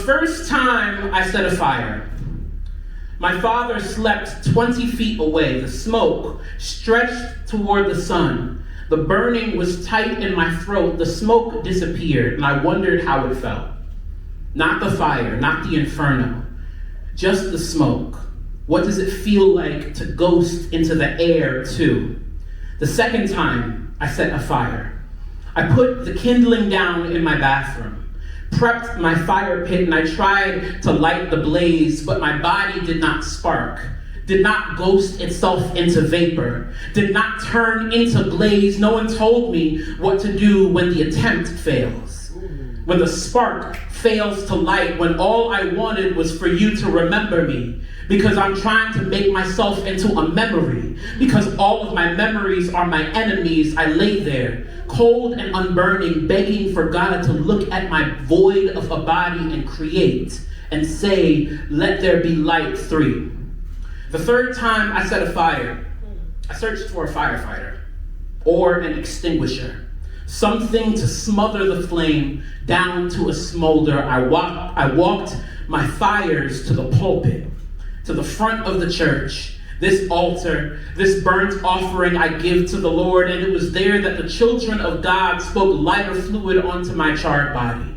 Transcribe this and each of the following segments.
first time I set a fire, my father slept 20 feet away. The smoke stretched toward the sun. The burning was tight in my throat. The smoke disappeared, and I wondered how it felt. Not the fire, not the inferno, just the smoke. What does it feel like to ghost into the air too? The second time I set a fire, I put the kindling down in my bathroom, prepped my fire pit, and I tried to light the blaze, but my body did not spark, did not ghost itself into vapor, did not turn into blaze. No one told me what to do when the attempt fails, when the spark fails to light, when all I wanted was for you to remember me, because I'm trying to make myself into a memory, because all of my memories are my enemies. I lay there, cold and unburning, begging for God to look at my void of a body and create and say, let there be light. 3. The third time I set a fire, I searched for a firefighter or an extinguisher, something to smother the flame down to a smolder. I walked my fires to the pulpit, to the front of the church, this altar, this burnt offering I give to the Lord, and it was there that the children of God spoke lighter fluid onto my charred body,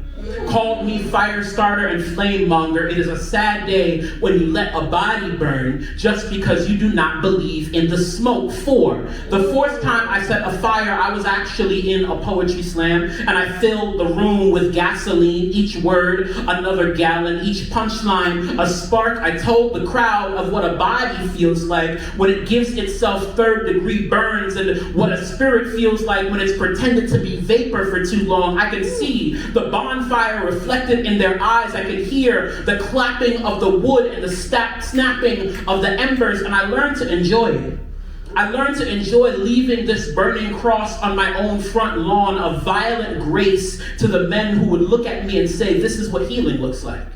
called me Firestarter and flame monger. It is a sad day when you let a body burn just because you do not believe in the smoke. 4. The fourth time I set a fire, I was actually in a poetry slam, and I filled the room with gasoline, each word another gallon, each punchline a spark. I told the crowd of what a body feels like when it gives itself third-degree burns, and what a spirit feels like when it's pretended to be vapor for too long. I can see the bonfire reflected in their eyes. I could hear the clapping of the wood and the snapping of the embers, and I learned to enjoy it. I learned to enjoy leaving this burning cross on my own front lawn, a violent grace to the men who would look at me and say, this is what healing looks like.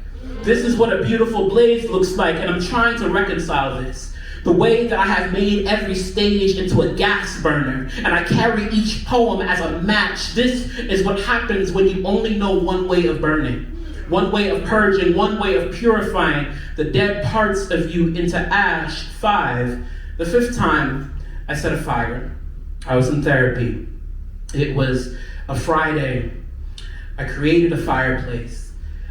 This is what a beautiful blaze looks like, and I'm trying to reconcile this. The way that I have made every stage into a gas burner, and I carry each poem as a match. This is what happens when you only know one way of burning, one way of purging, one way of purifying the dead parts of you into ash. 5. The fifth time I set a fire, I was in therapy. It was a Friday. I created a fireplace.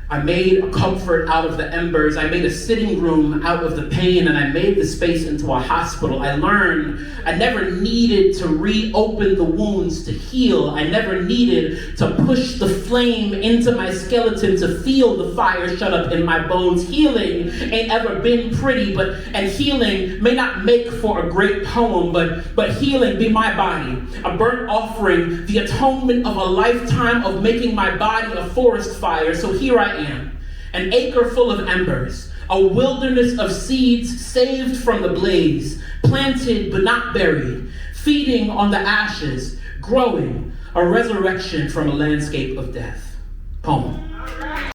I made a comfort out of the embers. I made a sitting room out of the pain, and I made the space into a hospital. I learned I never needed to reopen the wounds to heal. I never needed to push the flame into my skeleton to feel the fire shut up in my bones. Healing ain't ever been pretty, and healing may not make for a great poem, but healing be my body, a burnt offering, the atonement of a lifetime of making my body a forest fire. So here I am, an acre full of embers, a wilderness of seeds saved from the blaze, planted but not buried, feeding on the ashes, growing, a resurrection from a landscape of death. Poem.